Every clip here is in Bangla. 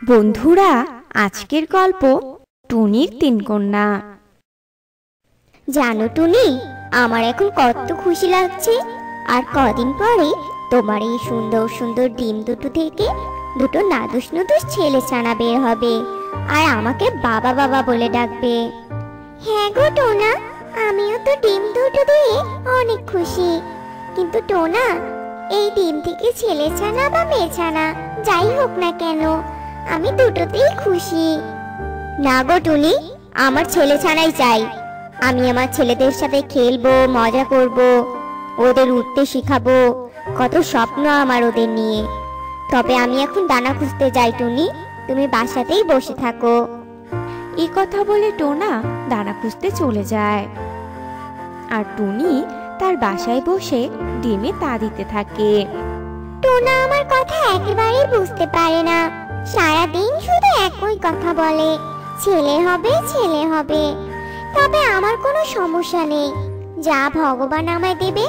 বন্ধুরা, আজকের গল্প টুনির তিন কন্যা। জানো টুনি, আমার এখন কত খুশি লাগছে। আর কদিন পরে তোমার এই সুন্দর সুন্দর ডিম দুটো থেকে দুটো নাদুস নুদুস ছেলে ছানা বের হবে, আর আমাকে বাবা বাবা বলে ডাকবে। হ্যাঁ গো টোনা, আমিও তো ডিম দুটো দিয়ে অনেক খুশি। কিন্তু টোনা, এই ডিম থেকে ছেলে ছানা বা মেয়ে ছানা যাই হোক না কেন, আমি দুটোতেই খুশি। না গো টুনি, আমার ছেলে ছানাই চাই। আমি আমার ছেলেদের সাথে খেলবো, মজা করব, ওদের উঠতে শিখাবো। কত স্বপ্ন আমার ওদের নিয়ে। তবে আমি এখন দানা খুঁজতে যাই টুনি, তুমি বাসাতেই বসে থাকো। এই কথা বলে টোনা দানা খুঁজতে চলে যায়, আর টুনি তার বাসায় বসে ডিমে তা দিতে থাকে। টোনা আমার কথা একেবারেই বুঝতে পারে না, সারাদিন শুধু একই কথা বলে, ছেলে হবে ছেলে হবে। তবে আমার কোনো সমস্যা নেই, যা ভগবান আমায় দেবে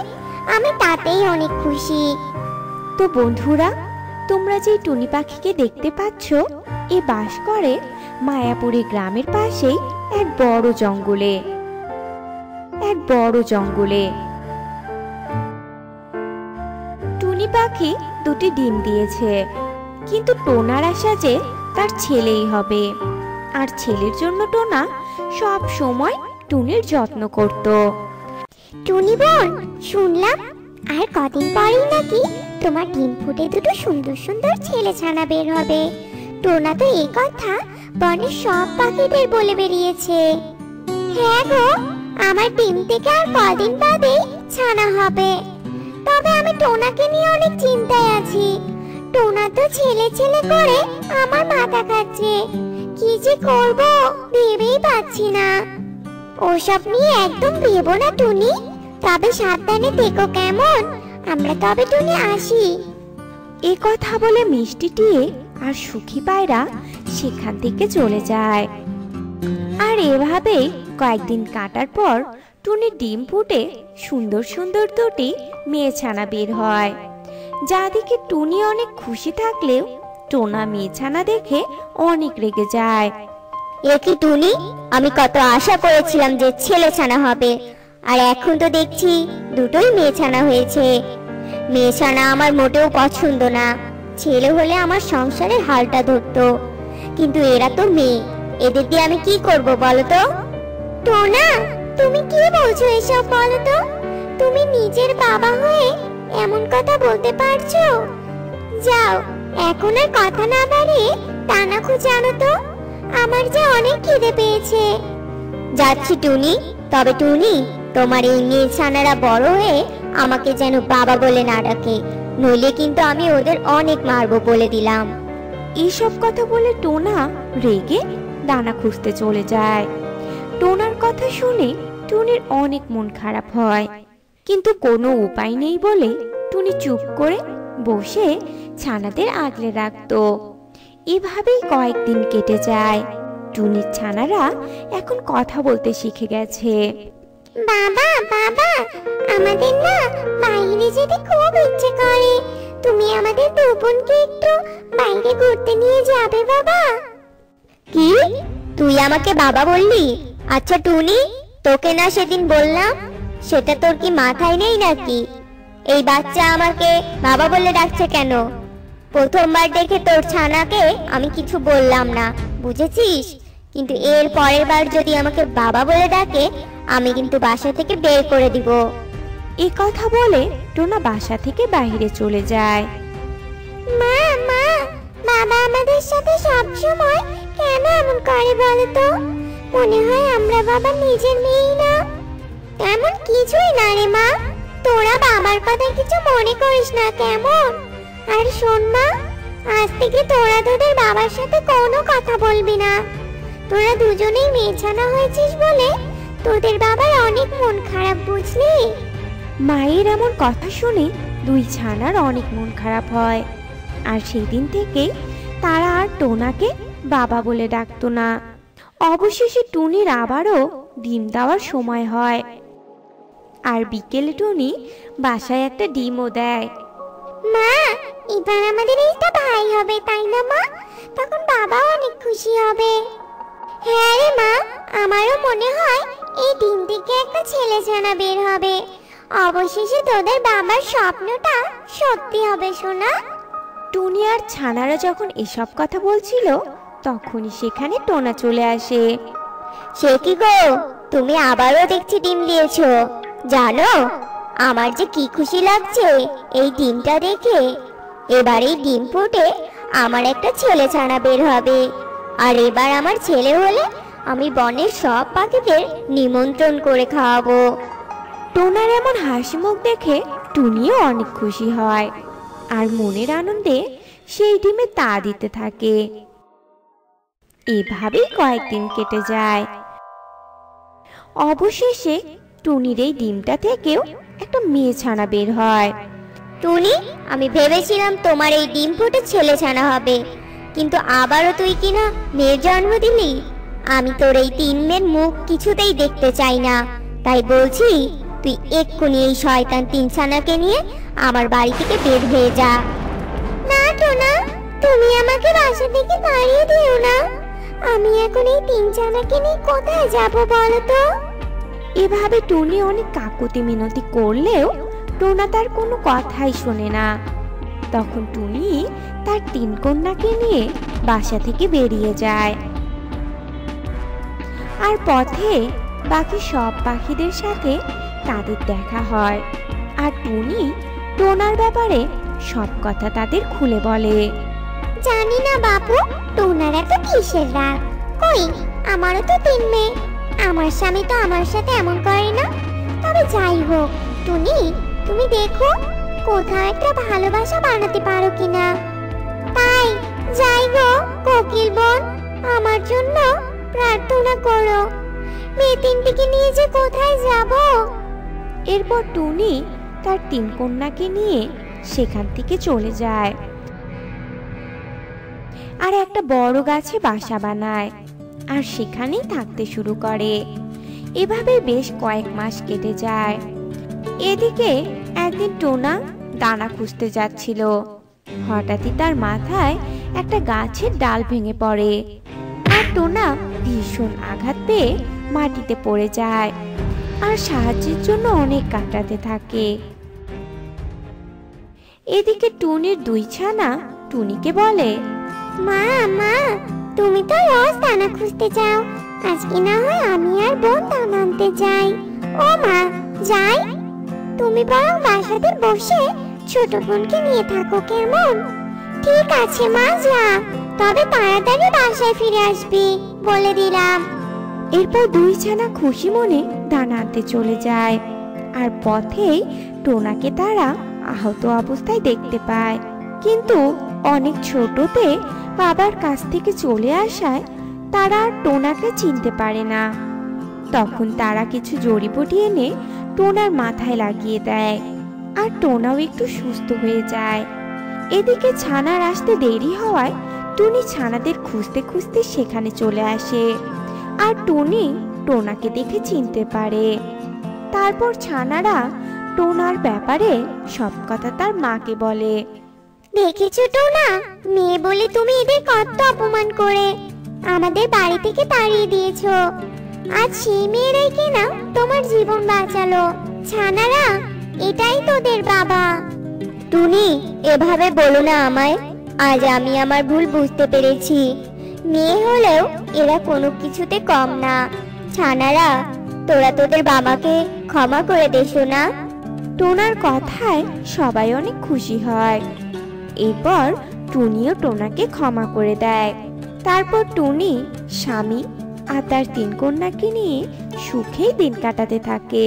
আমি তাতেই অনেক খুশি। তো বন্ধুরা, তোমরা যে টুনি পাখিকে দেখতে পাচ্ছ, এ বাস করে মায়াপুরী গ্রামের পাশেই এক বড় জঙ্গলে। টুনি পাখি দুটি ডিম দিয়েছে, কিন্তু টোনার আশা যে তার ছেলেই হবে, আর ছেলের জন্য টোনা সব সময় টুনির যত্ন করত। টুনি বোন, শুনলাম আর কদিন পরেই নাকি তোমার ডিম ফুটে দুটো সুন্দর সুন্দর ছেলে ছানা বের হবে। টোনা তো এই কথা বনের সব পাখিদের বলে বেরিয়েছে। হ্যাঁ গো, আমার ডিম থেকে আর কদিন বাদেই ছানা হবে। তবে আমি টোনাকে নিয়ে অনেক চিন্তায় আছি। টোনা তো ছেলে ছেলে করে আমার মাথা খাচ্ছে। কি যে করব ভেবেই পাচ্ছি না। ওসব নিয়ে একদম ভেবো না টুনি, তবে সাবধানে থেকো কেমন? আমরা তবে টুনি আসি। এ কথা বলে মিষ্টি টিয়ে আর সুখী পায়রা সেখান থেকে চলে যায়। আর এভাবেই কয়েকদিন কাটার পর টুনির ডিম ফুটে সুন্দর সুন্দর দুটি মেয়ে ছানা বের হয়, যা দেখে টুনি অনেক খুশি থাকলেও টোনা মেয়ে ছানা দেখে অনেক রেগে যায়। এ কি টুনি, আমি কত আশা করেছিলাম যে ছেলে ছানা হবে, আর এখন তো দেখছি দুটোই মেয়ে ছানা হয়েছে। মেয়ে ছানা আমার মোটেও পছন্দ না। ছেলে হলে আমার সংসারের হালটা ধরতো, কিন্তু এরা তো মেয়ে, এদের দিয়ে আমি কি করব বলো তো? টোনা, তুমি কি বলছো এসব বলো তো? তুমি নিজের বাবা হয়ে এমন কথা বলতে পারছো? যাও, এখন আর কথা না বাড়িয়ে দানা খুঁজে আনো তো, আমার যে অনেক খিদে পেয়েছে। যাচ্ছি টুনি। তবে টুনি, তোমার এই মেয়ে ছানারা বড় হয়ে আমাকে যেন বাবা বলে না ডাকে, নইলে কিন্তু আমি ওদের অনেক মারবো বলে দিলাম। এইসব কথা বলে টোনা রেগে দানা খুঁজতে চলে যায়। টোনার কথা শুনে টুনির অনেক মন খারাপ হয়, কিন্তু কোনো উপায় নেই বলে টুনি চুপ করে বসে ছানাদের আগলে রাখতো। এভাবেই কয়েকদিন কেটে যায়। টুনির ছানারা এখন কথা বলতে শিখে গেছে। বাবা বাবা, আমাদের না বাইরে যেতে খুব ইচ্ছে করে। তুমি আমাদের দু বোনকে একটু বাইরে ঘুরতে নিয়ে যাবে বাবা? কি, তুই আমাকে বাবা বললি? আচ্ছা টুনি, তোকে না সেদিন বললাম, সেটা তোর কি মাথায় নেই নাকি? এই বাচ্চা আমাকে বাবা বলে ডাকছে কেন? প্রথমবার দেখে তোর ছানাকে আমি কিছু বললাম না, বুঝেছিস? কিন্তু এর পরের বার যদি আমাকে বাবা বলে ডাকে, আমি কিন্তু বাসা থেকে বের করে দিব। এই কথা বলে টোনা বাসা থেকে বাইরে চলে যায়। মা মা, বাবা আমাদের সাথে সব সময় কেন এমন করে বলো তো? মনে হয় আমরা বাবা নিজের মেয়ে না। এমন কিছুই না রে মা, তোরা বাবার কথা কিছু মনে করিস না কেমন? আর শোন মা, আজ থেকে তোরা তোদের বাবার সাথে কোনো কথা বলবি না। তোরা দুজনেই মেয়ে ছানা হয়েছিস বলে তোদের বাবার অনেক মন খারাপ, বুঝলি? মায়ের এমন কথা শুনে দুই ছানার অনেক মন খারাপ হয়, আর সেই দিন থেকে তারা আর টোনাকে বাবা বলে ডাকতো না। অবশেষে টুনির আবারও ডিম দেওয়ার সময় হয়, আর বিকেলে টুনি বাসায় একটা ডিমও দেয়। মা, এবার আমাদের একটা ভাই হবে, তাই না মা? তখন বাবাও অনেক খুশি হবে। হ্যাঁ রে মা, আমারও মনে হয় এই ডিম থেকে একটা ছেলে ছানা বের হবে। অবশেষে তোদের বাবার স্বপ্নটা সত্যি হবে সোনা। টুনি আর ছানারা যখন এসব কথা বলছিল তখনই সেখানে টোনা চলে আসে। সে কি গো, তুমি আবারও দেখছি ডিম দিয়েছো। জানো আমার যে কি খুশি লাগছে এই ডিমটা দেখে। এবার এই ডিম ফুটে আমার একটা ছেলে ছানা বের হবে। আর এবার আমার ছেলে হলে আমি বনের সব পাখিদের নিমন্ত্রণ করে খাওয়াবো। টোনার এমন হাসি মুখ দেখে টুনিও অনেক খুশি হয় আর মনের আনন্দে সেই ডিমে তা দিতে থাকে। এভাবেই কয়েকদিন কেটে যায়। অবশেষে টুনির এই ডিমটা থেকেও একটা মেয়ে ছানা বের হয়। টুনি, আমি ভেবেছিলাম তোমার এই ডিম ফুটে ছেলে ছানা হবে, কিন্তু আবারও তুই কিনা মেয়ের জন্ম দিলি। আমি তোর এই তিন মেয়ের মুখ কিছুতেই দেখতে চাই না। তাই বলছি তুই এক্ষুনি এই শয়তান তিন ছানাকে নিয়ে আমার বাড়ি থেকে বের হয়ে যা। না টোনা, তুমি আমাকে বাসা থেকে তাড়িয়ে দিও না। আমি এখন এই তিন ছানাকে নিয়ে কোথায় যাব বলো তো? এভাবে টুনি অনেক কাকুতি মিনতি করলেও টোনা তার কোনো কথাই শোনে না। তখন টুনি তার তিন কন্যাকে নিয়ে বাসা থেকে বেরিয়ে যায়। আর পথে বাকি সব পাখিদের সাথে তাদের দেখা হয়। আর টুনি টোনার ব্যাপারে সব কথা তাদের খুলে বলে। জানি না বাপু, টোনার এত কিসের রাগ? কই, আমারও তো তিন মেয়ে। আমার স্বামী তো আমার সাথে এমন করে না। তবে যাই হোক টুনি, তুমি দেখো কোথাও একটা ভালোবাসা বানাতে পারো কিনা। তাই যাই গো কোকিল বোন, আমার জন্য প্রার্থনা করো। মেয়ে তিনটিকে নিয়ে যে কোথায় যাব। এরপর টুনি তার তিন কন্যাকে নিয়ে সেখান থেকে চলে যায় আর একটা বড় গাছে বাসা বানায় আর সেখানেই থাকতে শুরু করে। এভাবে বেশ কয়েক মাস কেটে যায়। এদিকে একদিন টোনা দানা খুঁজতে যাচ্ছিল। হঠাৎই তার মাথায় একটা গাছের ডাল ভেঙে পড়ে আর টোনা ভীষণ আঘাত পেয়ে মাটিতে পড়ে যায় আর সাহায্যের জন্য অনেক কাটাতে থাকে। এদিকে টুনির দুই ছানা টুনিকে বলে, মা মা, তুমি তো রোজ দানা খুঁজতে যাও, আজকে না হয় আমি আর বোন দানা আনতে যাই। ও মা, যাই? তুমি বরং বাসাতে বসে ছোট বোনকে নিয়ে থাকো, কেমন? ঠিক আছে মা, যা, তবে তাড়াতাড়ি বাসায় ফিরে আসবি, বলে দিলাম। এরপর দুই ছানা খুশি মনে দানা আনতে চলে যায় আর পথেই টোনাকে তারা আহত অবস্থায় দেখতে পায়। কিন্তু অনেক ছোটতে বাবার কাছ থেকে চলে আসায় তারা টোনাকে চিনতে পারে না। তখন তারা কিছু জড়িবুটি এনে টোনার মাথায় লাগিয়ে দেয় আর টোনাও একটু সুস্থ হয়ে যায়। এদিকে ছানার আসতে দেরি হওয়ায় টুনি ছানাদের খুঁজতে খুঁজতে সেখানে চলে আসে আর টুনি টোনাকে দেখে চিনতে পারে। তারপর ছানারা টোনার ব্যাপারে সব কথা তার মাকে বলে। দেখেছো টোনা, মেয়ে বলে তুমি এদের কত অপমান করে আমাদের বাড়ি থেকে তাড়িয়ে দিয়েছো। আজ সেই মেয়েরাই কিনা তোমার জীবন বাঁচালো। ছানারা, এটাই তোদের বাবা। টুনি, এভাবে বলো না আমায়। আজ আমি আমার ভুল বুঝতে পেরেছি। মেয়ে হলেও এরা কোনো কিছুতে কম না। ছানারা, তোরা তোদের বাবাকে ক্ষমা করে দেছো না? টোনার কথায় সবাই অনেক খুশি হয়। এরপর টুনিও টোনাকে ক্ষমা করে দেয়। তারপর টুনি স্বামী আর তার তিন কন্যাকে নিয়ে সুখেই দিন কাটাতে থাকে।